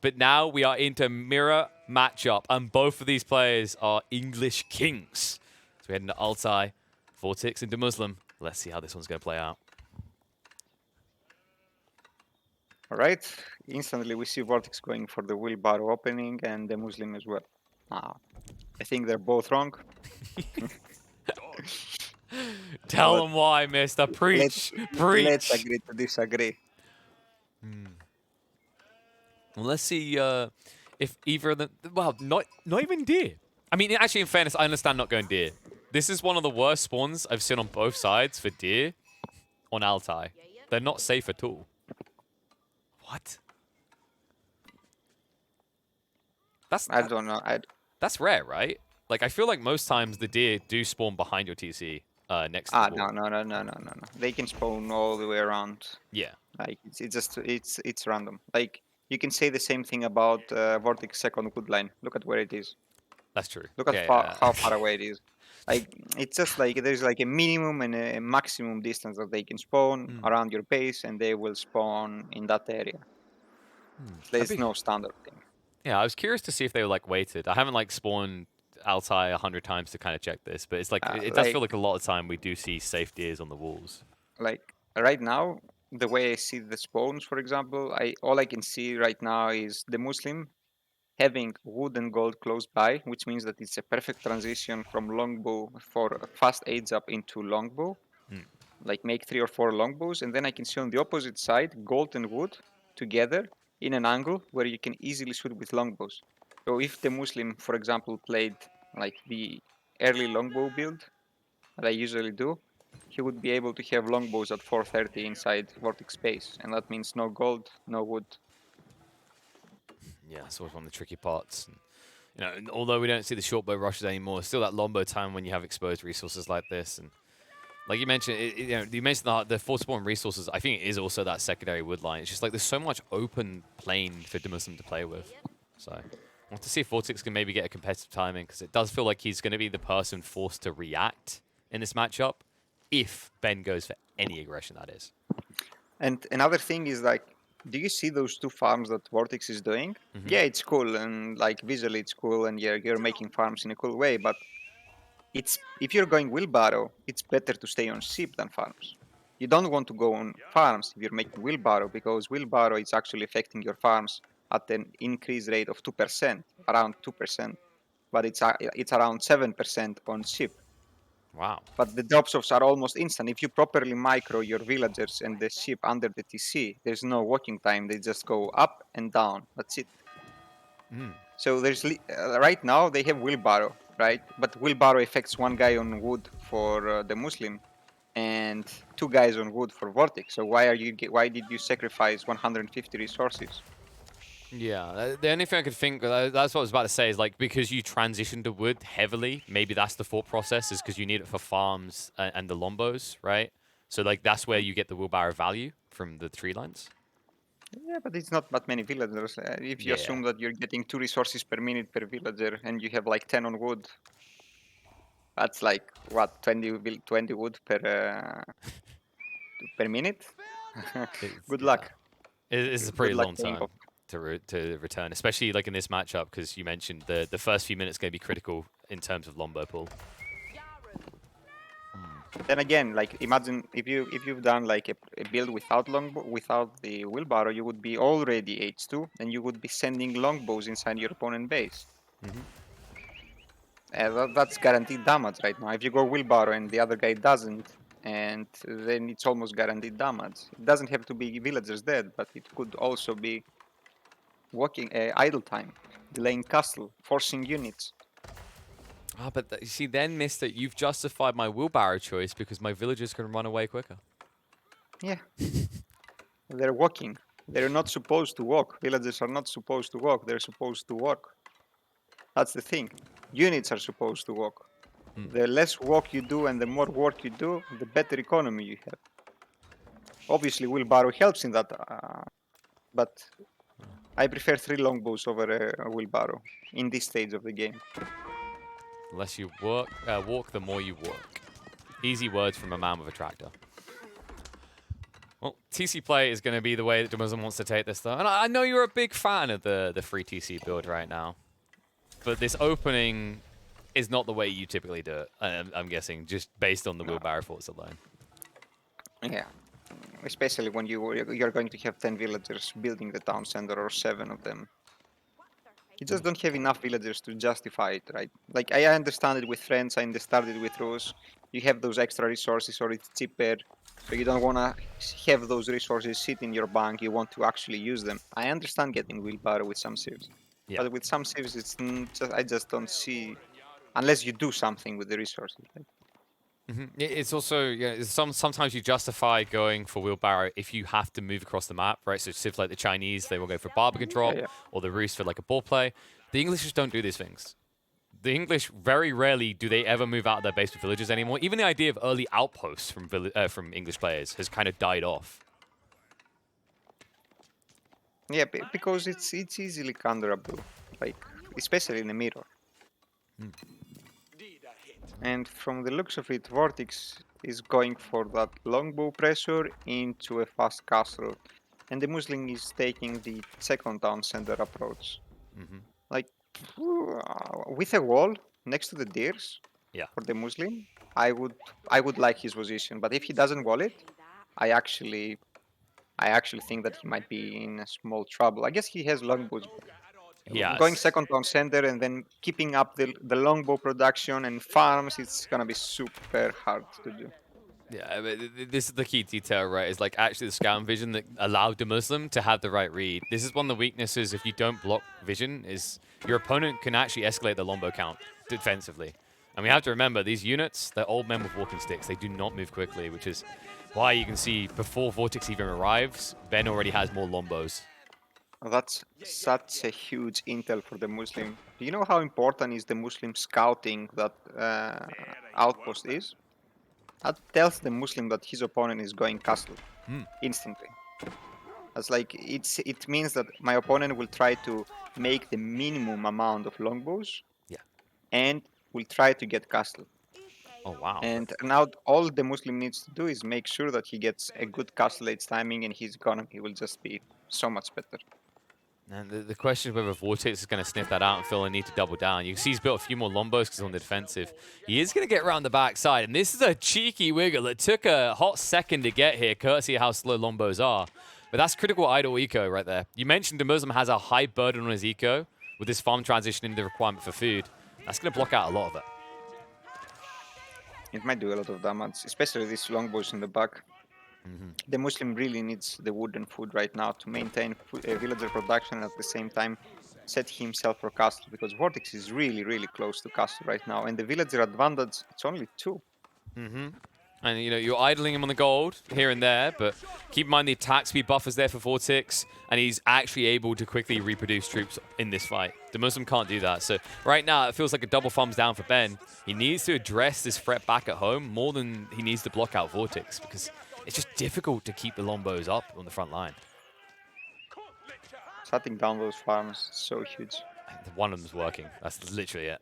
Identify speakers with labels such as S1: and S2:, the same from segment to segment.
S1: But now we are into mirror matchup, and both of these players are English kings. So we head into Altai, VortiX, and DeMusliM. Let's see how this one's going to play out.
S2: All right, instantly we see VortiX going for the wheelbarrow opening and DeMusliM as well. I think they're both wrong.
S1: Tell
S2: But
S1: them why, mister. Preach.
S2: let's
S1: Preach.
S2: agree to disagree.
S1: Well, let's see if either of them... Well, not even deer. I mean, actually, in fairness, I understand not going deer. This is one of the worst spawns I've seen on both sides for deer on Altai. They're not safe at all. What?
S2: I don't know.
S1: That's rare, right? Like, I feel like most times the deer do spawn behind your TC next to the wall.
S2: No. They can spawn all the way around.
S1: Yeah,
S2: Like it's random. Like you can say the same thing about VortiX second wood line. Look at where it is.
S1: that's true.
S2: Look at
S1: Yeah.
S2: how far away it is. Like it's just like there's like a minimum and a maximum distance that they can spawn around your base, and they will spawn in that area. There's no standard thing.
S1: Yeah, I was curious to see if they were like weighted. I haven't like spawned Altai 100 times to kind of check this, but it's like it does feel like a lot of time we do see safe deers on the walls.
S2: Like right now, the way I see the spawns, for example, all I can see right now is DeMusliM having wood and gold close by, which means that it's a perfect transition from longbow for fast aids up into longbow. Like make 3 or 4 longbows, and then I can see on the opposite side gold and wood together in an angle where you can easily shoot with longbows. So if DeMusliM, for example, played like the early longbow build that I usually do, he would be able to have longbows at 430 inside VortiX space, and that means no gold, no wood.
S1: Yeah, sort of one of the tricky parts. And, you know, and although we don't see the short bow rushes anymore, still that longbow time when you have exposed resources like this. And like you mentioned, you mentioned the full spawn resources. I think it is also that secondary wood line. It's just like there's so much open plane for DeMusliM to play with. So I want to see if VortiX can maybe get a competitive timing, because it does feel like he's going to be the person forced to react in this matchup if Ben goes for any aggression, that is.
S2: And another thing is like, do you see those 2 farms that VortiX is doing? Yeah, it's cool, and like visually it's cool, and you're making farms in a cool way, but it's if you're going wheelbarrow, it's better to stay on ship than farms. You don't want to go on farms if you're making wheelbarrow, because wheelbarrow is actually affecting your farms at an increase rate of 2%, around 2%, but it's around 7% on ship.
S1: Wow.
S2: But the drop-offs are almost instant. If you properly micro your villagers and the ship under the TC, there's no walking time. They just go up and down. That's it. So there's right now they have wheelbarrow, right? But wheelbarrow affects 1 guy on wood for DeMusliM and 2 guys on wood for VortiX. So why did you sacrifice 150 resources?
S1: Yeah, the only thing I could think, that's what I was about to say, is like because you transition to wood heavily, maybe that's the thought process, is because you need it for farms and the lombos, right? So like that's where you get the wheelbarrow value from the tree lines.
S2: Yeah, but it's not that many villagers. If you assume that you're getting 2 resources per minute per villager and you have like 10 on wood, that's like what 20 wood per minute. Good luck.
S1: It's a
S2: Good
S1: pretty
S2: luck
S1: long
S2: paying
S1: time
S2: off.
S1: to return, especially like in this matchup, because you mentioned the first few minutes going to be critical in terms of lombo pull.
S2: Then again, like imagine if you've done like a build without the wheelbarrow, you would be already H2, and you would be sending longbows inside your opponent base. That's guaranteed damage right now. If you go wheelbarrow and the other guy doesn't, and then it's almost guaranteed damage. It doesn't have to be villagers dead, but it could also be walking idle time, delaying castle, forcing units.
S1: Ah, but you see, then, mister, you've justified my wheelbarrow choice because my villagers can run away quicker.
S2: Yeah, they're walking. They're not supposed to walk. Villagers are not supposed to walk. They're supposed to walk. That's the thing. Units are supposed to walk. The less walk you do and the more work you do, the better economy you have. Obviously, wheelbarrow helps in that, but I prefer 3 longbows over a wheelbarrow in this stage of the game.
S1: Unless you walk, the more you work. Easy words from a man with a tractor. Well, TC play is going to be the way that DeMusliM wants to take this, though. And I know you're a big fan of the free TC build right now. But this opening is not the way you typically do it, I'm guessing, just based on the wheelbarrow forts alone.
S2: Yeah. Especially when you're going to have 10 villagers building the town center or 7 of them. You just don't have enough villagers to justify it, right? Like, I understand it with friends, I understand it with Rus. You have those extra resources or it's cheaper, so you don't want to have those resources sit in your bank, you want to actually use them. I understand getting wheelbarrow with some civs.
S1: Yeah.
S2: But with some civs, I just don't see, unless you do something with the resources. Right?
S1: It's also, sometimes you justify going for wheelbarrow if you have to move across the map, right? So civs like the Chinese, they will go for barbican drop,
S2: Yeah.
S1: or the Rus for like a ball play. The English just don't do these things. The English, very rarely do they ever move out of their base with villagers anymore. Even the idea of early outposts from English players has kind of died off.
S2: Yeah, because it's easily counterable, like especially in the mirror. And from the looks of it, VortiX is going for that longbow pressure into a fast castle, and DeMusliM is taking the second town center approach. Like with a wall next to the deers
S1: Yeah.
S2: for DeMusliM, I would like his position. But if he doesn't wall it, I actually think that he might be in a small trouble. I guess he has longbows. Going
S1: Yes.
S2: second on center and then keeping up the longbow production and farms, it's gonna be super hard to do.
S1: Yeah, but this is the key detail, right? Is like actually the scout vision that allowed DeMusliM to have the right read. This is one of the weaknesses if you don't block vision, is your opponent can actually escalate the longbow count defensively. And we have to remember, these units, they're old men with walking sticks. They do not move quickly, which is why you can see before VortiX even arrives, Ben already has more longbows.
S2: That's such a huge intel for DeMusliM. Do you know how important is DeMusliM scouting that outpost is? That tells DeMusliM that his opponent is going castle instantly. That's like it means that my opponent will try to make the minimum amount of longbows
S1: Yeah.
S2: and will try to get castle.
S1: Oh, wow.
S2: And now all DeMusliM needs to do is make sure that he gets a good castle age timing and his economy will just be so much better.
S1: And the question is whether VortiX is going to sniff that out and feel a need to double down. You can see he's built a few more lombos because he's on the defensive. He is going to get around the backside, and this is a cheeky wiggle. It took a hot second to get here, courtesy of how slow lombos are. But that's critical idle eco right there. You mentioned DeMusliM has a high burden on his eco with this farm transition into the requirement for food. That's going to block out a lot of it.
S2: It might do a lot of damage, especially these longbows in the back. DeMusliM really needs the wood and food right now to maintain villager production and at the same time set himself for castle, because VortiX is really, really close to castle right now, and the villager advantage, it's only 2.
S1: And, you're idling him on the gold here and there, but keep in mind the attack speed buff is there for VortiX, and he's actually able to quickly reproduce troops in this fight. DeMusliM can't do that. So right now, it feels like a double thumbs down for Ben. He needs to address this threat back at home more than he needs to block out VortiX, because it's just difficult to keep the lombos up on the front line.
S2: Shutting down those farms is so huge.
S1: One of them's working. That's literally it.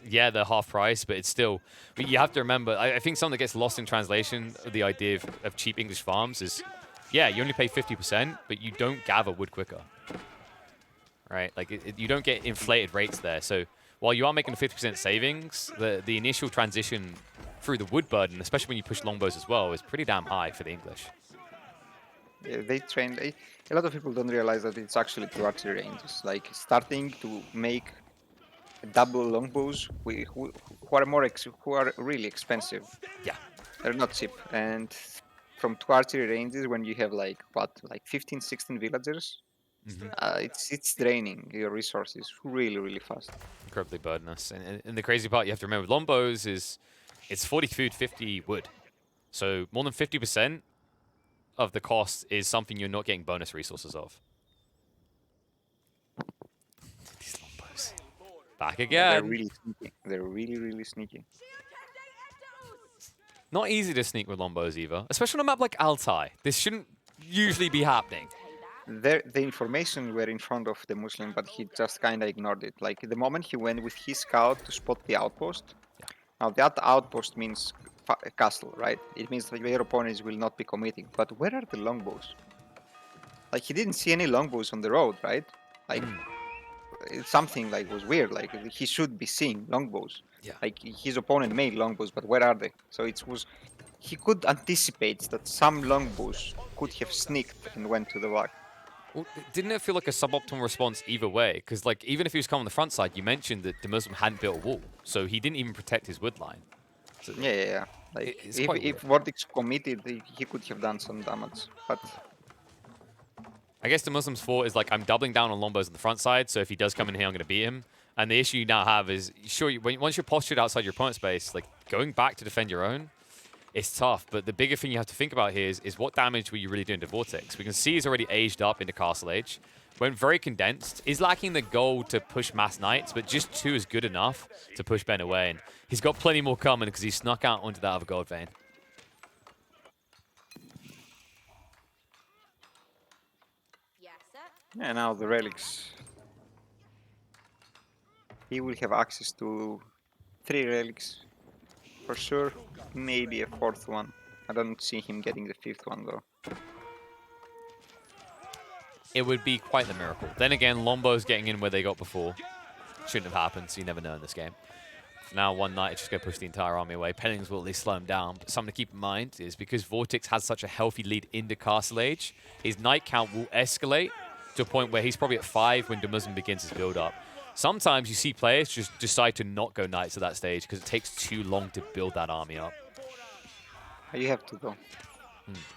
S1: Yeah, they're half price, but it's still... But you have to remember, I think something that gets lost in translation, the idea of cheap English farms is, yeah, you only pay 50%, but you don't gather wood quicker. Right? Like, you don't get inflated rates there. So while you are making a 50% savings, the initial transition through the wood burden, especially when you push longbows as well, is pretty damn high for the English.
S2: Yeah, they train. A lot of people don't realize that it's actually 2 archery ranges. Like starting to make double longbows who are who are really expensive.
S1: Yeah.
S2: They're not cheap. And from 2 archery ranges, when you have like 15, 16 villagers, it's draining your resources really, really fast.
S1: Incredibly burdenous. And the crazy part you have to remember with lombos is it's 40 food, 50 wood. So more than 50% of the cost is something you're not getting bonus resources of. These lombos. Back again.
S2: They're really sneaky. They're really, really sneaky.
S1: Not easy to sneak with lombos either, especially on a map like Altai. This shouldn't usually be happening.
S2: The information were in front of DeMusliM, but he just kind of ignored it. Like the moment he went with his scout to spot the outpost, now that outpost means castle, right? It means that your opponents will not be committing. But where are the longbows? Like he didn't see any longbows on the road, right? Like it's something like was weird. Like he should be seeing longbows.
S1: Yeah.
S2: Like his opponent made longbows, but where are they? So it was he could anticipate that some longbows could have sneaked and went to the back.
S1: Well, didn't it feel like a suboptimal response either way? Because like even if he was coming on the front side, you mentioned that DeMusliM hadn't built a wall, so he didn't even protect his wood line. So
S2: Yeah. Like
S1: it's
S2: if
S1: quite weird.
S2: VortiX committed, he could have done some damage. But
S1: I guess DeMuslim's thought is like I'm doubling down on Lombos on the front side, so if he does come in here, I'm going to beat him. And the issue you now have is, sure, once you're postured outside your opponent's base, like going back to defend your own, it's tough. But the bigger thing you have to think about here is what damage were you really doing to VortiX? We can see he's already aged up into Castle Age. Went very condensed. Is lacking the goal to push Mass Knights, but just 2 is good enough to push Ben away. And he's got plenty more coming because he snuck out onto that other gold vein.
S2: yeah, now the relics. He will have access to 3 relics for sure. Maybe a 4th one. I don't see him getting the 5th one though.
S1: It would be quite the miracle. Then again, Lombo's getting in where they got before. Shouldn't have happened, so you never know in this game. For now, one Knight is just going to push the entire army away. Pennings will at least slow him down. But something to keep in mind is because VortiX has such a healthy lead into Castle Age, his Knight count will escalate to a point where he's probably at 5 when DeMusliM begins his build-up. Sometimes you see players just decide to not go Knights at that stage because it takes too long to build that army up.
S2: You have to though.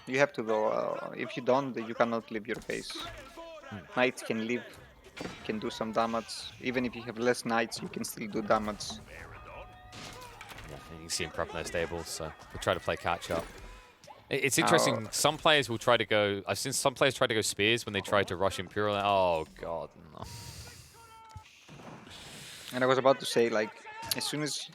S2: You have to though. If you don't, you cannot leave your base. Knights can live, can do some damage. Even if you have less knights, you can still do damage.
S1: Yeah, and you can see him prepping those stables, so we'll try to play catch up. It's interesting. Some players will try to go. I've seen some players try to go spears when they try to rush Imperial. Oh god, no.
S2: And I was about to say, like, as soon as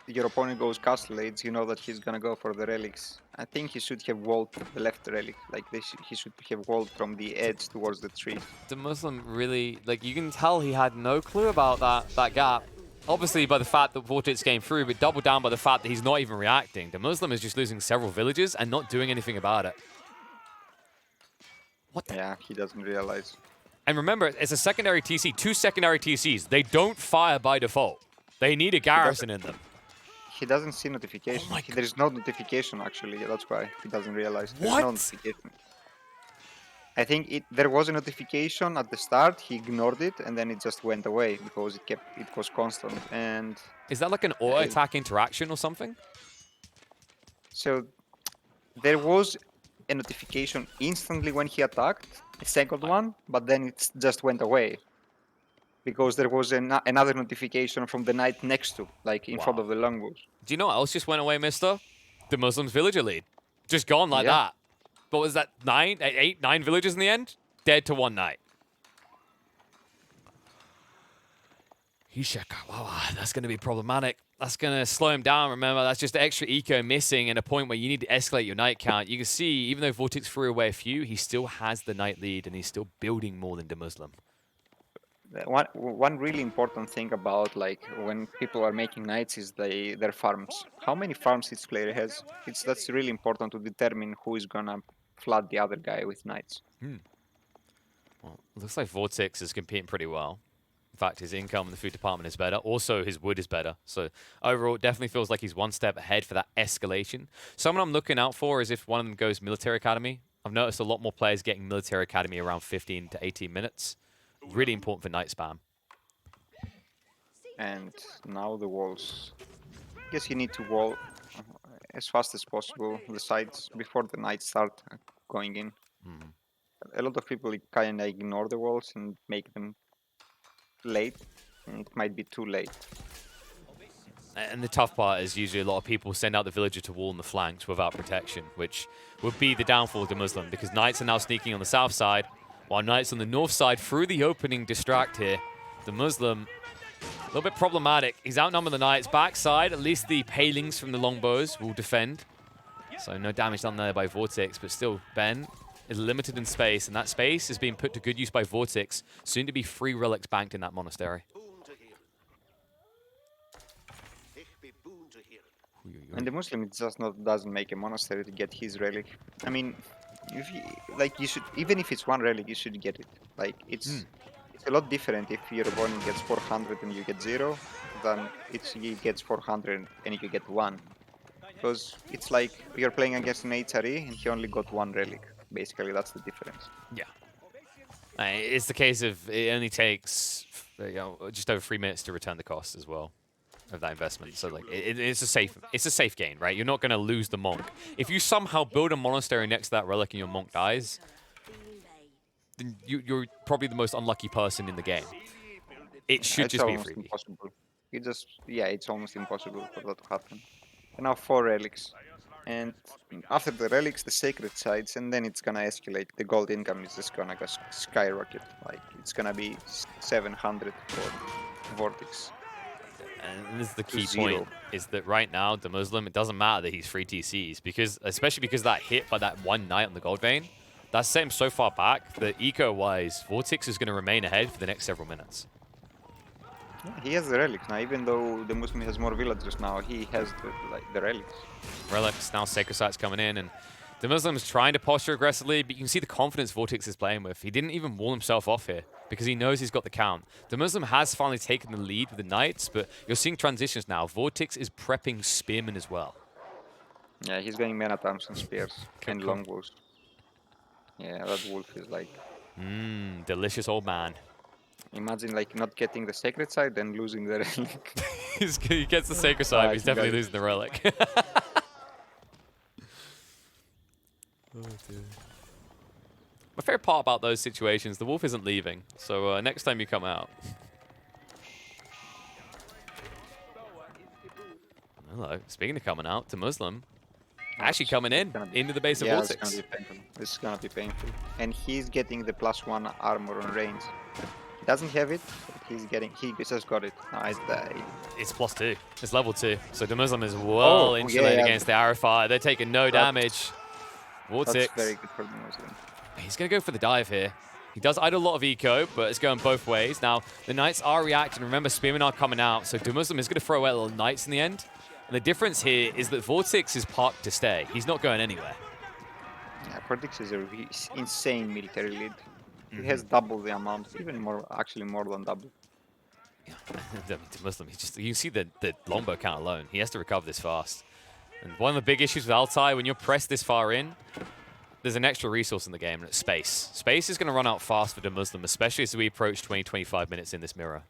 S2: your opponent goes Castle Age, you know that he's gonna go for the relics. I think he should have walled the left relic. Like, he should have walled from the edge towards the tree.
S1: DeMusliM really, like, you can tell he had no clue about that gap. Obviously by the fact that VortiX came through, but double down by the fact that he's not even reacting. DeMusliM is just losing several villages and not doing anything about it. What the?
S2: Yeah, he doesn't realize.
S1: And remember, it's a secondary TC, 2 secondary TCs. They don't fire by default. They need a garrison in them.
S2: He doesn't see notification.
S1: Oh
S2: There is no notification, actually. That's why he doesn't realize. There's
S1: What?
S2: no notification. I think there was a notification at the start. He ignored it, and then it just went away because it was constant. And
S1: Is that like an auto attack interaction or something?
S2: so there was a notification instantly when he attacked, a second one, but then it just went away because there was another notification from the knight next to, like in front
S1: Wow.
S2: of the longbows.
S1: Do you know what else just went away, mister? DeMuslim's villager lead. Just gone like
S2: Yeah.
S1: that. What was that? 9 villagers in the end? Dead to 1 knight. Wow, that's going to be problematic. That's going to slow him down. Remember, that's just extra eco missing and a point where you need to escalate your knight count. You can see, even though VortiX threw away a few, he still has the knight lead and he's still building more than DeMusliM.
S2: One really important thing about like when people are making knights is their farms. How many farms each player has? That's really important to determine who is gonna flood the other guy with knights.
S1: Well, looks like VortiX is competing pretty well. In fact, his income in the food department is better. Also, his wood is better. So overall, it definitely feels like he's one step ahead for that escalation. Someone I'm looking out for is if one of them goes military academy. I've noticed a lot more players getting military academy around 15 to 18 minutes. Really important for night spam.
S2: And now the walls. I guess you need to wall as fast as possible the sides before the knights start going in. A lot of people kind of ignore the walls and make them late, and it might be too late.
S1: And the tough part is usually a lot of people send out the villager to wall in the flanks without protection, which would be the downfall of DeMusliM, because knights are now sneaking on the south side, while knights on the north side through the opening distract here. DeMusliM, a little bit problematic. He's outnumbered the knights. Backside, at least the palings from the longbows will defend. So no damage done there by VortiX, but still Ben is limited in space, and that space is being put to good use by VortiX. Soon to be 3 relics banked in that monastery.
S2: And the Muslim it just not doesn't make a monastery to get his relic. I mean, if you, like you should even if it's one relic, you should get it. Like it's a lot different if your opponent gets 400 and you get 0 than he gets 400 and you get 1. Because it's like you're playing against an HRE and he only got 1 relic. Basically, that's the difference.
S1: Yeah. It's the case of it only takes just over 3 minutes to return the cost as well of that investment. So like it's a safe gain, right? You're not going to lose the monk. If you somehow build a monastery next to that relic and your monk dies, then you're probably the most unlucky person in the game. It should
S2: It's
S1: just be a
S2: almost
S1: freebie.
S2: impossible. It's almost impossible for that to happen. And now 4 relics. And after the relics, the sacred sites, and then it's gonna escalate. The gold income is just gonna go skyrocket. Like it's gonna be 700 for VortiX.
S1: And this is the key point, is that right now, DeMusliM, it doesn't matter that he's free TCs, especially because that hit by that one knight on the gold vein, that set him so far back that eco-wise, VortiX is going to remain ahead for the next several minutes.
S2: Yeah, he has the relics now, even though the Muslim has more villagers now, he has the relics.
S1: Relics, now Sacred Sites coming in, and DeMusliM is trying to posture aggressively, but you can see the confidence VortiX is playing with. He didn't even wall himself off here, because he knows he's got the count. DeMusliM has finally taken the lead with the Knights, but you're seeing transitions now. VortiX is prepping Spearmen as well.
S2: Yeah, he's going men-at-arms and spears and longbows. Yeah, that wolf is like...
S1: Delicious old man.
S2: Imagine like not getting the sacred side and losing the relic.
S1: He gets the sacred side, but he's definitely losing the relic. Oh, dear. My favorite part about those situations, the wolf isn't leaving. So next time you come out. Hello. Speaking of coming out, DeMusliM actually coming into the base of VortiX.
S2: This is gonna be painful. And he's getting the +1 armor on range. Doesn't have it, but he just got it. Nice day.
S1: It's +2. It's level 2. So DeMusliM is well insulated against the arrow fire. They're taking no damage. VortiX.
S2: That's very good for DeMusliM.
S1: He's going to go for the dive here. He does idle a lot of eco, but it's going both ways. Now, the Knights are reacting. Remember, Spearmen are coming out, so DeMusliM is going to throw away little Knights in the end. And the difference here is that VortiX is parked to stay. He's not going anywhere.
S2: Yeah, VortiX is an insane military lead. He has double the amount, even more, actually more than double.
S1: Yeah, DeMusliM, you can see the longbow count alone. He has to recover this fast. And one of the big issues with Altai, when you're pressed this far in, there's an extra resource in the game, and it's space. Space is going to run out fast for DeMusliM, especially as we approach 20-25 minutes in this mirror.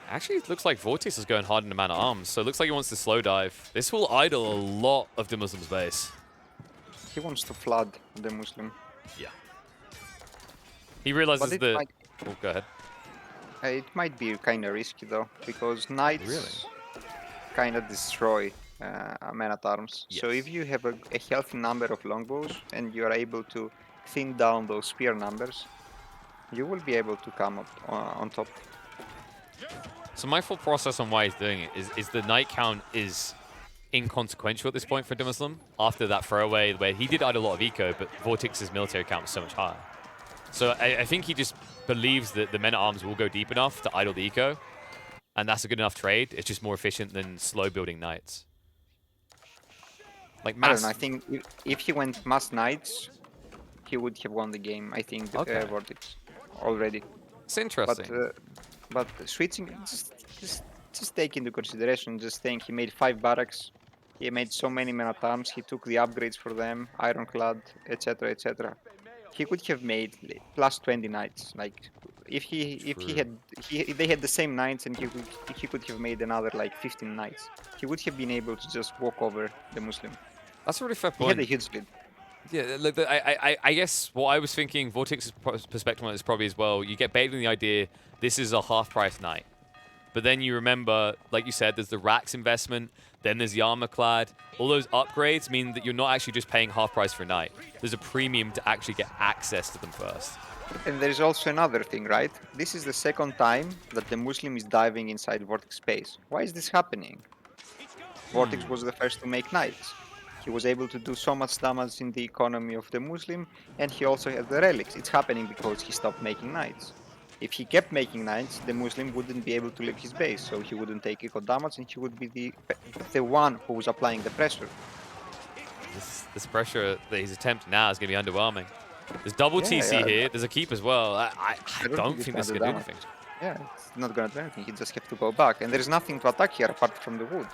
S1: Actually, it looks like VortiX is going hard in the man-at-arms, so it looks like he wants to slow dive. This will idle a lot of DeMusliM's base.
S2: He wants to flood DeMusliM.
S1: Yeah. He realizes that... Oh, go ahead.
S2: It might be kind of risky, though, because Knights kind of destroy men-at-arms. Yes. So if you have a healthy number of longbows and you are able to thin down those spear numbers, you will be able to come up on top.
S1: So my full process on why he's doing it is the Knight count is inconsequential at this point for DeMusliM. After that throwaway, where he did idle a lot of eco, but VortiX's military count was so much higher. So I think he just believes that the men-at-arms will go deep enough to idle the eco, and that's a good enough trade. It's just more efficient than slow building Knights. Like mass... I don't know,
S2: I think if he went mass Knights, he would have won the game, I think, VortiX, already.
S1: It's interesting.
S2: But switching, just take into consideration, just think he made 5 barracks, he made so many men-at-arms, he took the upgrades for them, ironclad, etc., etc. He could have made +20 Knights. Like if they had the same Knights, and he could have made another like 15 Knights. He would have been able to just walk over DeMusliM.
S1: That's a really fair point.
S2: He had a huge lead.
S1: Yeah, look, I guess what I was thinking, VortiX's perspective on it is probably as well, you get baited in the idea this is a half-price Knight. But then you remember, like you said, there's the Rax investment, then there's the armor-clad. All those upgrades mean that you're not actually just paying half price for a Knight. There's a premium to actually get access to them first.
S2: And there's also another thing, right? This is the second time that DeMusliM is diving inside VortiX space. Why is this happening? VortiX was the first to make Knights. He was able to do so much damage in the economy of the Muslim, and he also had the relics. It's happening because he stopped making knights. If he kept making knights, the Muslim wouldn't be able to leave his base, so he wouldn't take eco damage, and he would be the one who was applying the pressure.
S1: This pressure that he's attempting now is going to be underwhelming. There's double TC here. There's a keep as well. I don't think this is going to do anything.
S2: Yeah, it's not going to do anything. He just have to go back. And there's nothing to attack here apart from the wood.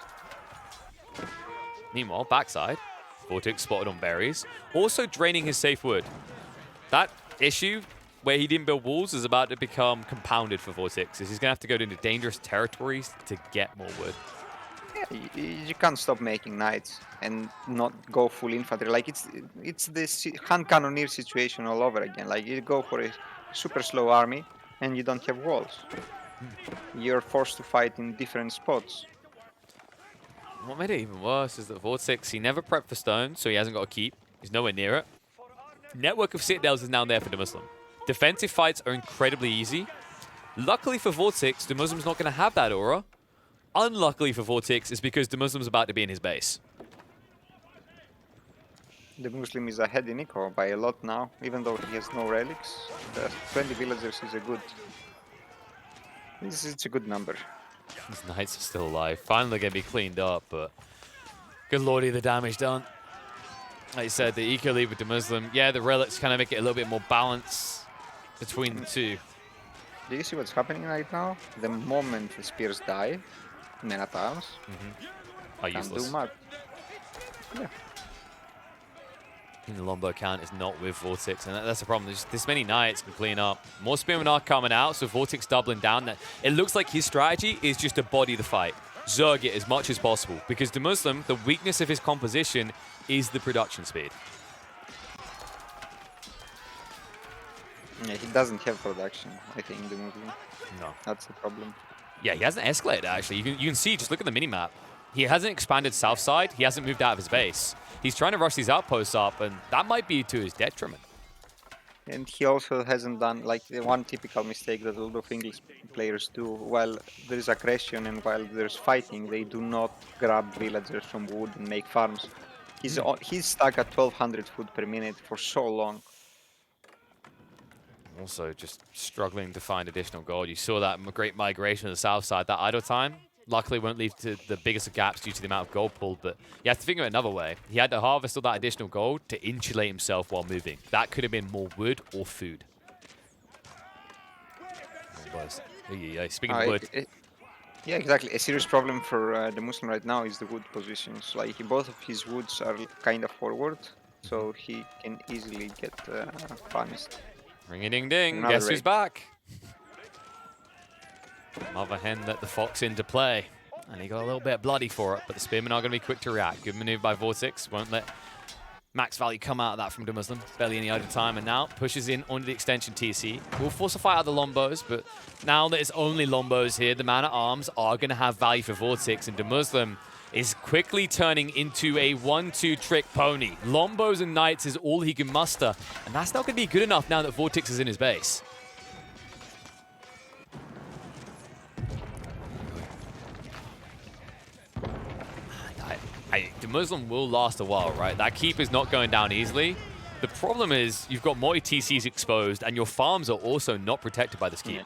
S1: Meanwhile, backside, VortiX spotted on berries. Also draining his safe wood. That issue where he didn't build walls is about to become compounded for VortiX. He's going to have to go into dangerous territories to get more wood.
S2: Yeah, you can't stop making knights and not go full infantry. Like it's this hand cannoneer situation all over again. Like you go for a super slow army and you don't have walls. You're forced to fight in different spots.
S1: What made it even worse is that VortiX, he never prepped for stone, so he hasn't got a keep. He's nowhere near it. Network of citadels is now there for DeMusliM. Defensive fights are incredibly easy. Luckily for VortiX, DeMuslim's not going to have that aura. Unluckily for VortiX is because DeMuslim's about to be in his base.
S2: The Muslim is ahead in eco by a lot now, even though he has no relics. The 20 villagers is a good. It's a good number.
S1: These knights are still alive. Finally going to be cleaned up, but good lordy, the damage done. Like you said, the eco lead with DeMusliM. Yeah, the relics kind of make it a little bit more balance between the two.
S2: Do you see what's happening right now? The moment the spears die, men at arms, can't do much. Yeah.
S1: The Lombo count is not with VortiX, and that's the problem. There's this many knights can clean up. More spearmen are coming out, so VortiX doubling down. That it looks like his strategy is just to body the fight, zerg it as much as possible, because DeMusliM, the weakness of his composition is the production speed.
S2: Yeah, he doesn't have production, I think, the Muslim.
S1: No.
S2: That's the problem.
S1: Yeah, he hasn't escalated, actually. You can see, just look at the minimap. He hasn't expanded south side. He hasn't moved out of his base. He's trying to rush these outposts up, and that might be to his detriment.
S2: And he also hasn't done, like, the one typical mistake that a lot of English players do. While there is aggression and while there's fighting, they do not grab villagers from wood and make farms. He's stuck at 1200 food per minute for so long.
S1: Also, just struggling to find additional gold. You saw that great migration to the south side. That idle time, luckily, won't lead to the biggest of gaps due to the amount of gold pulled. But you have to think of it another way. He had to harvest all that additional gold to insulate himself while moving. That could have been more wood or food. Speaking of wood.
S2: Yeah, exactly. A serious problem for the Muslim right now is the wood positions. Like, both of his woods are kind of forward, so he can easily get punished.
S1: Ring-a-ding-ding. Guess who's back? Mother hen let the fox into play. And he got a little bit bloody for it, but the spearmen are going to be quick to react. Good maneuver by VortiX. Won't let max value come out of that from DeMusliM. Barely any idle time, and now pushes in onto the extension TC. Will force a fight out of the Lombos, but now that it's only Lombos here, the man-at-arms are going to have value for VortiX, and DeMusliM is quickly turning into a 1-2 trick pony. Lombos and Knights is all he can muster, and that's not going to be good enough now that VortiX is in his base. DeMusliM will last a while, right? That keep is not going down easily. The problem is you've got multi-TCs exposed, and your farms are also not protected by this keep.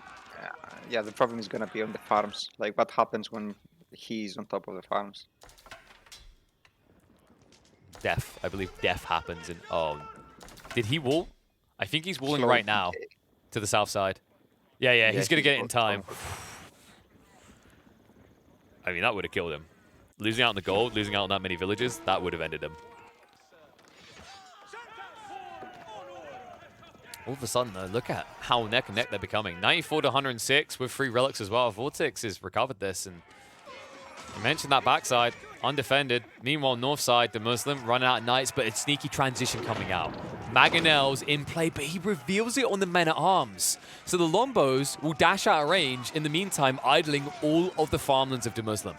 S2: Yeah, the problem is going to be on the farms. Like, what happens when he's on top of the farms?
S1: Death. I believe death happens. And oh, did he wall? I think he's walling right now to the south side. Yeah, he's going to get it in time. I mean, that would have killed him. Losing out on the gold, losing out on that many villages, that would have ended him. All of a sudden, though, look at how neck and neck they're becoming. 94 to 106 with 3 relics as well. VortiX has recovered this, and you mentioned that backside, undefended. Meanwhile, north side, DeMusliM running out of knights, but a sneaky transition coming out. Mangonel's in play, but he reveals it on the men-at-arms. So the Lombos will dash out of range, in the meantime, idling all of the farmlands of DeMusliM.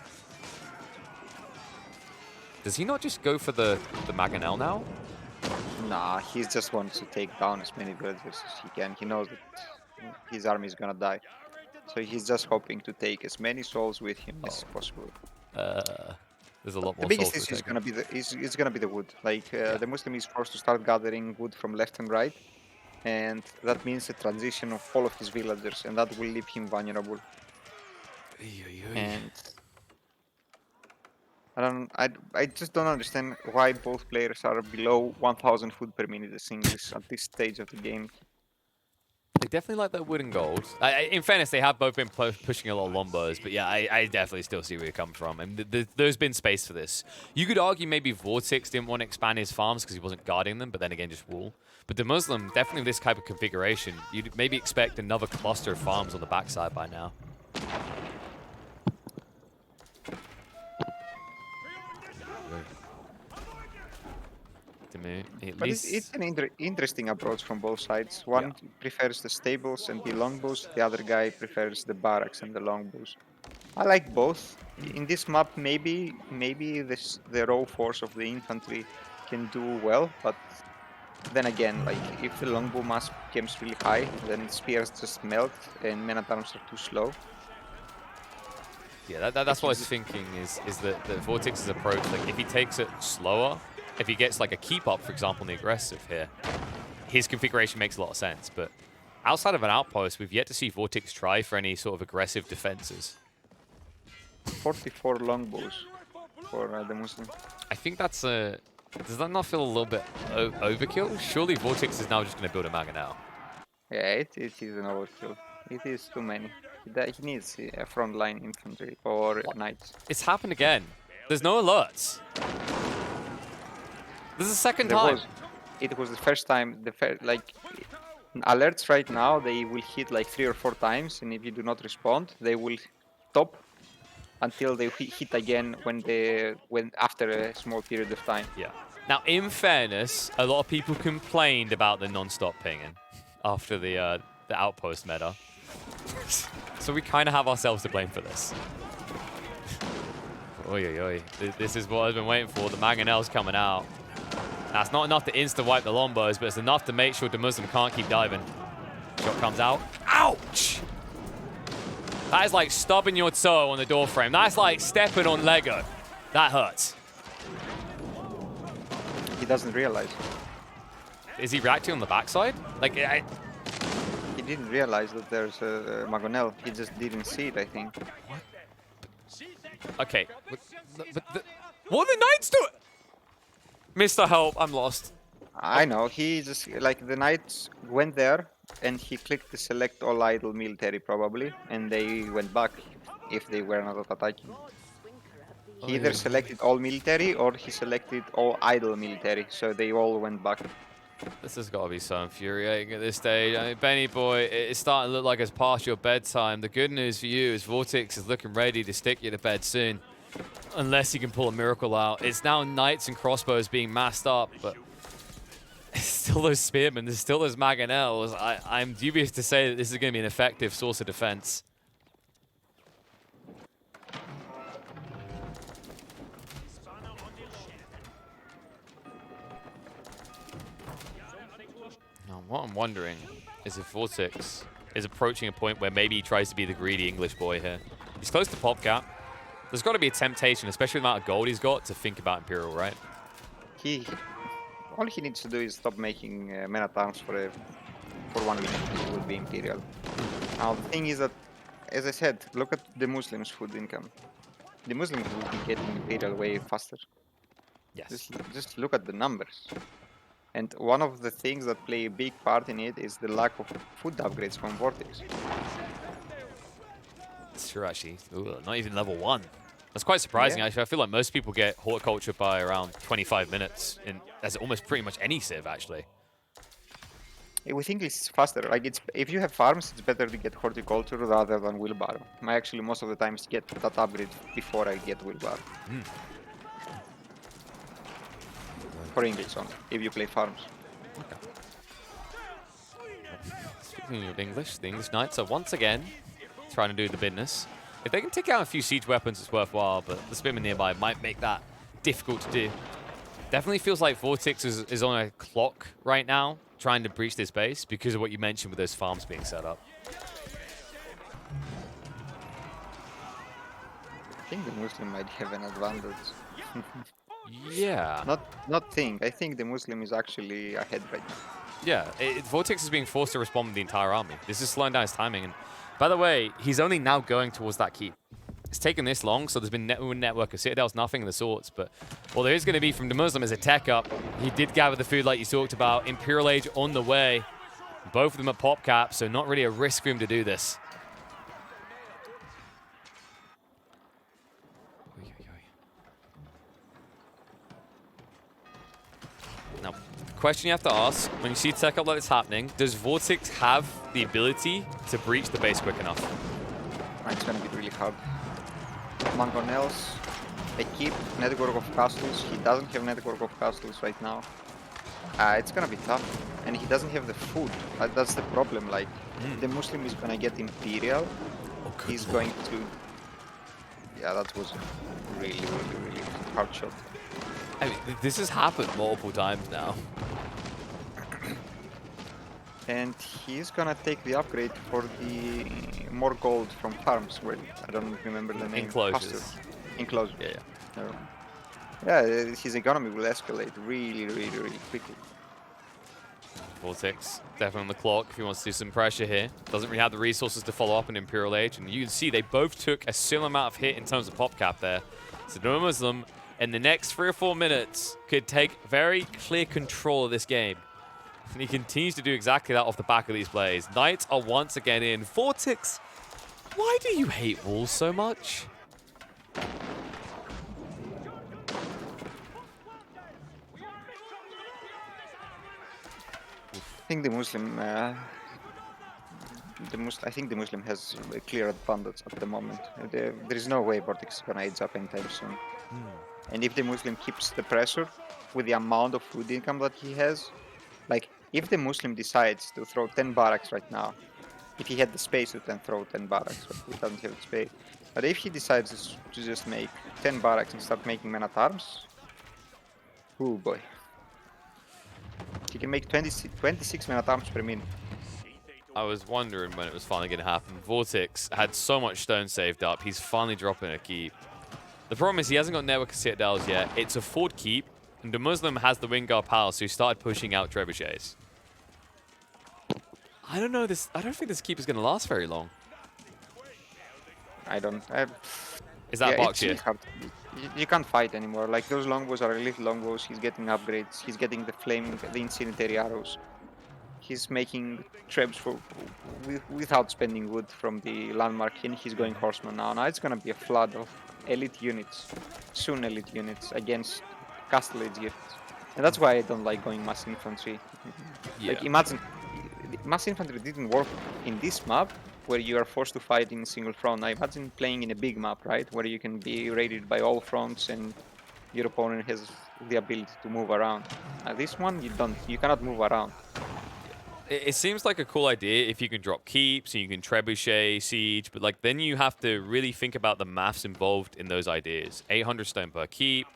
S1: Does he not just go for the Mangonel now?
S2: Nah, he just wants to take down as many villagers as he can. He knows that his army is gonna die. So he's just hoping to take as many souls with him as possible.
S1: There's a lot
S2: The
S1: more
S2: biggest
S1: souls
S2: issue
S1: to
S2: is
S1: take.
S2: gonna be the wood. Like
S1: Yeah.
S2: the Muslim is forced to start gathering wood from left and right, and that means the transition of all of his villagers, and that will leave him vulnerable. And I just don't understand why both players are below 1,000 food per minute as English at this stage of the game.
S1: They definitely like that wood and gold. In fairness, they have both been pushing a lot of lombos, but yeah, I definitely still see where you come from. And there's been space for this. You could argue maybe VortiX didn't want to expand his farms because he wasn't guarding them, but then again, just wall. But DeMusliM, definitely this type of configuration, you'd maybe expect another cluster of farms on the backside by now. At
S2: But it's
S1: least,
S2: an interesting approach from both sides. One prefers the stables and the longbows, the other guy prefers the barracks and the longbows. I like both. In this map, maybe the raw force of the infantry can do well, but then again, like if the longbow mass becomes really high, then spears just melt and men at arms are too slow.
S1: yeah, that's what I was thinking is that VortiX's approach, like if he takes it slower, if he gets like a keep up, for example, in the aggressive here, his configuration makes a lot of sense. But outside of an outpost, we've yet to see VortiX try for any sort of aggressive defenses.
S2: 44 longbows for the Muslim.
S1: I think that's a... Does that not feel a little bit overkill? Surely VortiX is now just going to build a Mangonel.
S2: Yeah, it is an overkill. It is too many. He needs a frontline infantry or knights.
S1: It's happened again. There's no alerts. This is the second
S2: There
S1: time.
S2: was, it was the first time. Like alerts right now, they will hit like 3 or 4 times, and if you do not respond, they will stop until they hit again when after a small period of time.
S1: Yeah. Now, in fairness, a lot of people complained about the non-stop pinging after the outpost meta. So we kind of have ourselves to blame for this. Oi, oi, oi. This is what I've been waiting for. The Mangonel's coming out. That's not enough to insta-wipe the Lombos, but it's enough to make sure DeMusliM can't keep diving. Shot comes out. Ouch! That is like stubbing your toe on the door frame. That's like stepping on Lego. That hurts.
S2: He doesn't realize.
S1: Is he reacting on the backside? Like,
S2: He didn't realize that there's a Magonel. He just didn't see it, I think.
S1: okay. What are the Knights doing? Mr. Help, I'm lost.
S2: I know. He just like the knights went there and he clicked the select all idle military probably, and they went back if they were not attacking. He either selected all military or he selected all idle military, so they all went back.
S1: This has got to be so infuriating at this stage. I mean, Benny boy, it's starting to look like it's past your bedtime. The good news for you is VortiX is looking ready to stick you to bed soon. Unless you can pull a miracle out. It's now knights and crossbows being massed up, but there's still those spearmen, there's still those Mangonels. I'm dubious to say that this is going to be an effective source of defense. Now, what I'm wondering is if VortiX is approaching a point where maybe he tries to be the greedy English boy here. He's close to pop cap. There's got to be a temptation, especially with the amount of gold he's got, to think about Imperial, right?
S2: All he needs to do is stop making men at arms for 1 minute. It will be Imperial. Now the thing is that, as I said, look at the Muslims' food income. The Muslims will be getting Imperial way faster.
S1: Yes.
S2: Just look at the numbers. And one of the things that play a big part in it is the lack of food upgrades from VortiX.
S1: It's true, actually. Ooh, not even level 1. That's quite surprising, actually. I feel like most people get horticulture by around 25 minutes. That's almost pretty much any civ, actually.
S2: We think it's faster. Like if you have farms, it's better to get horticulture rather than wheelbarrow. I actually most of the times get that upgrade before I get wheelbarrow. For English only, if you play farms.
S1: Okay. Speaking of English, the English Knights are once again trying to do the business. If they can take out a few siege weapons, it's worthwhile, but the spearmen nearby might make that difficult to do. Definitely feels like VortiX is on a clock right now, trying to breach this base because of what you mentioned with those farms being set up.
S2: I think the Muslim might have an advantage.
S1: Yeah.
S2: Not think. I think the Muslim is actually ahead right now.
S1: Yeah, VortiX is being forced to respond with the entire army. This is slowing down his timing. And by the way, he's only now going towards that keep. It's taken this long, so there's been no network of citadels, nothing of the sorts. But what there is going to be from DeMusliM is a tech up. He did gather the food like you talked about. Imperial Age on the way. Both of them at pop cap, so not really a risk for him to do this. Now, the question you have to ask, when you see tech up like this happening, does VortiX have the ability to breach the base quick enough?
S2: It's gonna be really hard. Mangonels, a keep, network of castles. He doesn't have network of castles right now. It's gonna be tough. And he doesn't have the food. That's the problem. Like, the Muslim is gonna get Imperial. He's going to... Yeah, that was a really hard shot.
S1: I mean, this has happened multiple times now.
S2: And he's gonna take the upgrade for the more gold from farms. Well, I don't remember the name.
S1: Enclosures.
S2: Enclosures.
S1: Yeah.
S2: Yeah, his economy will escalate really quickly.
S1: VortiX definitely on the clock if he wants to do some pressure here. Doesn't really have the resources to follow up in Imperial Age. And you can see they both took a similar amount of hit in terms of pop cap there. So DeMusliM in the next 3 or 4 minutes could take very clear control of this game. And he continues to do exactly that off the back of these plays. Knights are once again in. VortiX, why do you hate walls so much?
S2: I think the Muslim has a clear advantage at the moment. There is no way VortiX is gonna age up anytime soon. And if the Muslim keeps the pressure with the amount of food income that he has, like if the Muslim decides to throw 10 barracks right now, if he had the space to then throw 10 barracks, but he doesn't have the space. But if he decides to just make 10 barracks and start making men-at-arms, oh boy. He can make 26 men-at-arms per minute.
S1: I was wondering when it was finally going to happen. VortiX had so much stone saved up. He's finally dropping a keep. The problem is he hasn't got network of citadels yet. It's a fort keep, and DeMusliM has the Wingard Palace, so he started pushing out trebuchets. I don't know this. I don't think this keep is going to last very long.
S2: Is
S1: that Berkshire?
S2: You can't fight anymore. Like those longbows are elite longbows. He's getting upgrades. He's getting the incendiary arrows. He's making trebs without spending wood from the landmark, and he's going horseman now. Now it's gonna be a flood of elite units, soon elite units against castle age gifts, and that's why I don't like going mass infantry.
S1: Yeah.
S2: Like imagine, mass infantry didn't work in this map where you are forced to fight in a single front. I imagine playing in a big map, right, where you can be raided by all fronts and your opponent has the ability to move around. This one you cannot move around.
S1: It seems like a cool idea if you can drop keeps and you can trebuchet, siege, but like then you have to really think about the maths involved in those ideas. 800 stone per keep,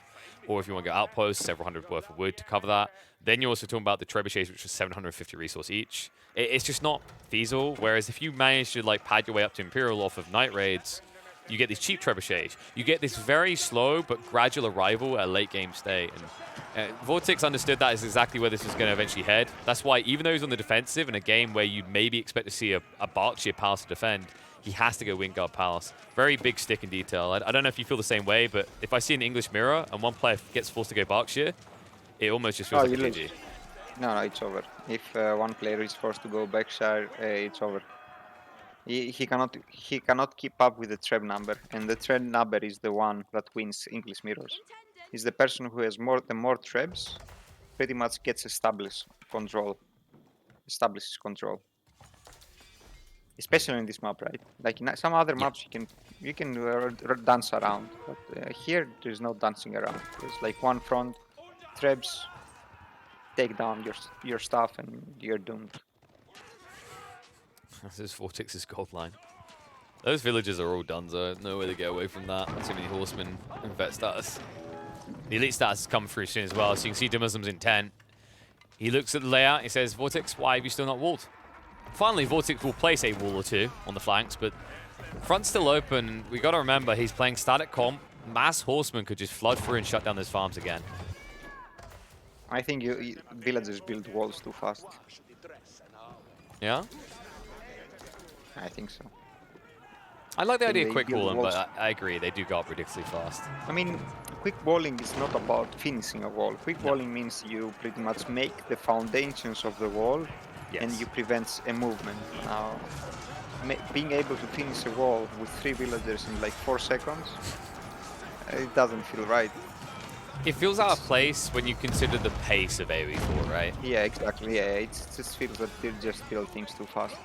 S1: or if you want to go outposts, several hundred worth of wood to cover that. Then you're also talking about the trebuchets, which are 750 resource each. It's just not feasible. Whereas if you manage to like pad your way up to Imperial off of night raids, you get these cheap trebuchets. You get this very slow but gradual arrival at a late game state. And VortiX understood that is exactly where this is going to eventually head. That's why even though he's on the defensive in a game where you maybe expect to see a Berkshire Palace to defend, he has to go Wingard Palace. Very big stick in detail. I don't know if you feel the same way, but if I see an English mirror and one player gets forced to go Berkshire, it almost just feels like a GG.
S2: No, it's over. If one player is forced to go Berkshire, it's over. He cannot keep up with the treb number, and the treb number is the one that wins English mirrors. Is the person who has more trebs pretty much gets establishes control. Especially in this map, right? Like in some other maps, you can dance around, but here there's no dancing around. There's like one front, trebs, take down your stuff, and you're doomed.
S1: This is VortiX's gold line. Those villages are all done, so no way to get away from that. Too many horsemen and vet status. The elite status has come through soon as well, so you can see DeMuslim's intent. He looks at the layout, he says, VortiX, why have you still not walled? Finally, VortiX will place a wall or two on the flanks, but front's still open. We got to remember, he's playing static comp. mass horsemen could just flood through and shut down those farms again.
S2: I think villagers build walls too fast.
S1: Yeah?
S2: I think so.
S1: I like the
S2: think
S1: idea of
S2: they
S1: quick
S2: build
S1: walling,
S2: walls.
S1: but I agree, they do go up ridiculously fast.
S2: I mean, quick walling is not about finishing a wall. Quick
S1: No.
S2: walling means you pretty much make the foundations of the wall and
S1: Yes.
S2: you prevent a movement. Now, being able to finish a wall with 3 villagers in like 4 seconds, it doesn't feel right.
S1: It feels out of place when you consider the pace of AOE4, right?
S2: Yeah, exactly. Yeah, it just feels that they just build things too fast.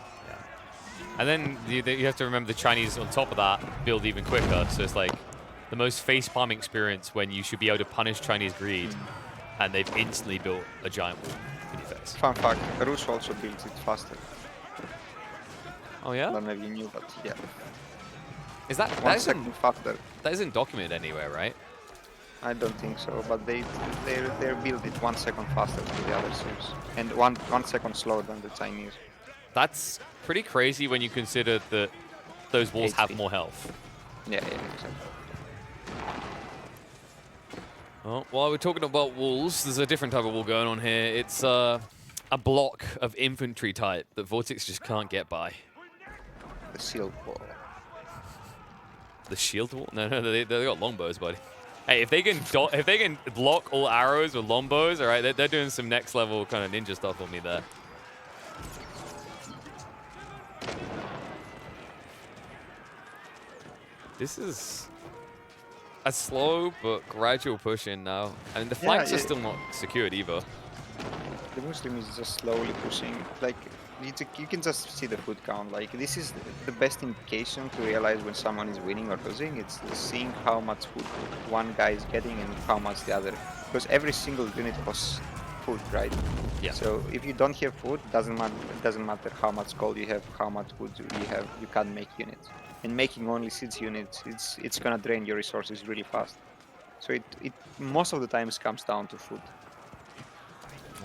S1: And then you have to remember the Chinese on top of that build even quicker. So it's like the most facepalm experience when you should be able to punish Chinese greed, and they've instantly built a giant wall in your face.
S2: Fun fact, Rus also builds it faster.
S1: Oh yeah?
S2: I don't know if you knew, but yeah.
S1: Is that
S2: 1 second faster.
S1: that isn't documented anywhere, right?
S2: I don't think so, but they build it 1 second faster than the other cities, and one second slower than the Chinese.
S1: That's pretty crazy when you consider that those walls have
S2: HP.
S1: more health.
S2: Yeah, exactly.
S1: Well, while we're talking about walls, there's a different type of wall going on here. It's a block of infantry type that VortiX just can't get by.
S2: The shield wall.
S1: The shield wall? No, they got longbows, buddy. Hey, if they can block all arrows with longbows, all right, they're doing some next level kind of ninja stuff on me there. This is a slow but gradual push in now. I mean, the flanks are still not secured either.
S2: DeMusliM is just slowly pushing. Like, you can just see the foot count. Like, this is the best indication to realize when someone is winning or losing. It's seeing how much food one guy is getting and how much the other. Because every single unit costs food, right?
S1: Yeah.
S2: So if you don't have food, doesn't matter how much gold you have, how much food you have. You can't make units. And making only 6 units, it's gonna drain your resources really fast. So it most of the times comes down to food.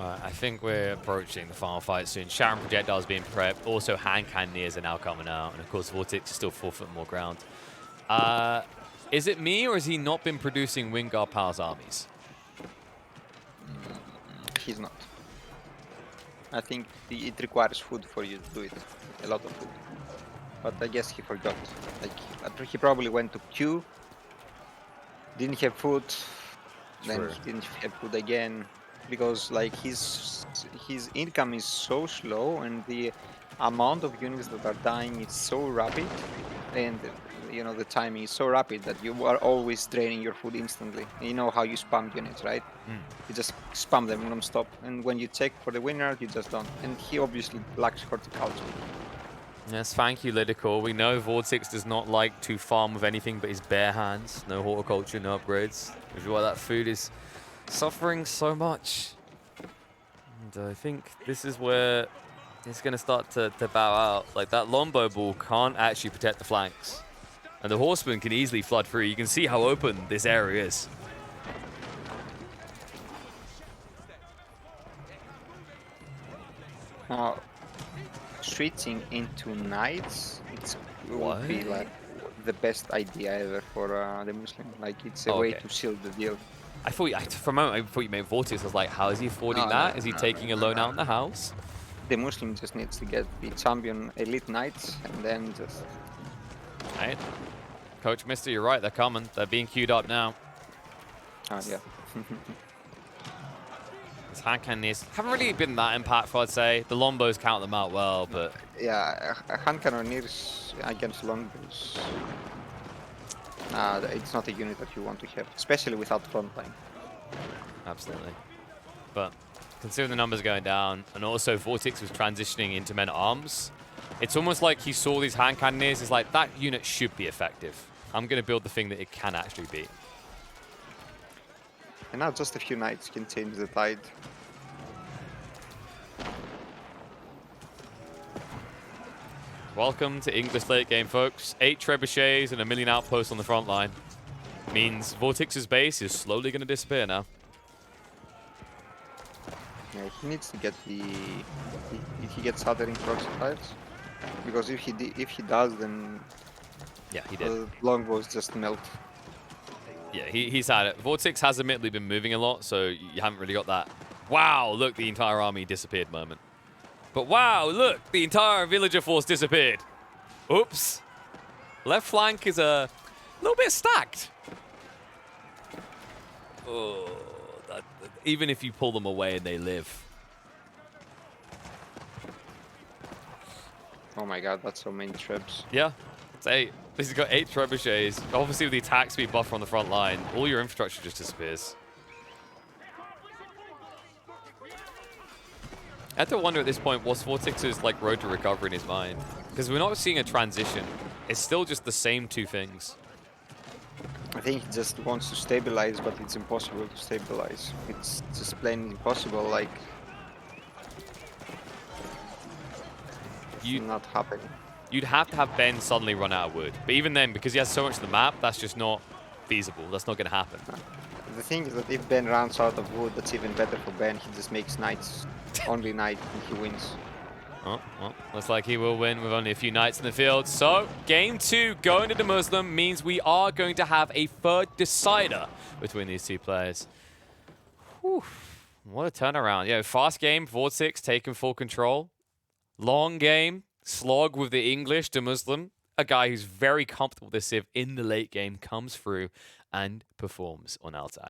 S1: I think we're approaching the final fight soon. Sharon projectiles being prepped. Also, hand cannoneers are now coming out, and of course, VortiX is still 4 foot more ground. Is it me, or has he not been producing Wingard Powers armies?
S2: He's not. I think it requires food for you to do it. A lot of food. But I guess he forgot. Like, he probably went to Q, didn't have food, then he didn't have food again, because like his income is so slow and the amount of units that are dying is so rapid, and you know the timing is so rapid that you are always draining your food instantly. You know how you spam units, right? You just spam them non-stop, and when you check for the winner, you just don't. And he obviously lacks horticulture.
S1: Yes, thank you, Lidical. We know VortiX does not like to farm with anything but his bare hands. No horticulture, no upgrades. Which is why that food is suffering so much. And I think this is where it's going to start to bow out. Like, that longbow ball can't actually protect the flanks. And the horsemen can easily flood through. You can see how open this area is.
S2: Now, switching into knights, it would be like the best idea ever for DeMusliM. Like, it's a way to seal the deal.
S1: I thought, for a moment, I thought you meant VortiX. I was like, how is he affording that? Is he taking a loan out in the house?
S2: DeMusliM just needs to get the champion elite knights and then just...
S1: Right. Coach Mister, you're right. They're coming. They're being queued up now.
S2: Oh, yeah.
S1: These hand cannoneers haven't really been that impactful, I'd say. The longbows count them out well, but...
S2: Yeah, hand cannoneers against longbows. It's not a unit that you want to have, especially without frontline.
S1: Absolutely. But considering the numbers going down, and also VortiX was transitioning into men-at-arms, it's almost like he saw these hand cannoneers as like, that unit should be effective. I'm going to build the thing that it can actually beat.
S2: And now just a few knights can change the tide.
S1: Welcome to English late game, folks. 8 trebuchets and a million outposts on the front line. Means VortiX's base is slowly going to disappear now.
S2: Yeah, he needs to get the... If he gets shattering projectiles. Because if he does, then...
S1: Yeah, he did.
S2: The longbows just melt.
S1: Yeah, he's had it. VortiX has admittedly been moving a lot, so you haven't really got that, wow, look, the entire army disappeared moment. But wow, look, the entire villager force disappeared. Oops. Left flank is a little bit stacked. Oh, even if you pull them away and they live.
S2: Oh my god, that's so many trebs.
S1: Yeah, it's 8. This has got 8 trebuchets. Obviously, with the attack speed buffer on the front line, all your infrastructure just disappears. I have to wonder at this point, what's VortiX's like road to recovery in his mind? Because we're not seeing a transition. It's still just the same 2 things.
S2: I think he just wants to stabilize, but it's impossible to stabilize. It's just plain impossible, like... It's not happening.
S1: You'd have to have Ben suddenly run out of wood. But even then, because he has so much of the map, that's just not feasible. That's not going to happen.
S2: The thing is that if Ben runs out of wood, that's even better for Ben. He just makes knights. Only knight, and he wins.
S1: Oh, well, looks like he will win with only a few knights in the field. So, game 2 going to DeMusliM means we are going to have a third decider between these 2 players. Whew. What a turnaround. Yeah, fast game, VortiX taking full control. Long game, slog with the English DeMusliM. A guy who's very comfortable with this Civ in the late game comes through and performs on Altai.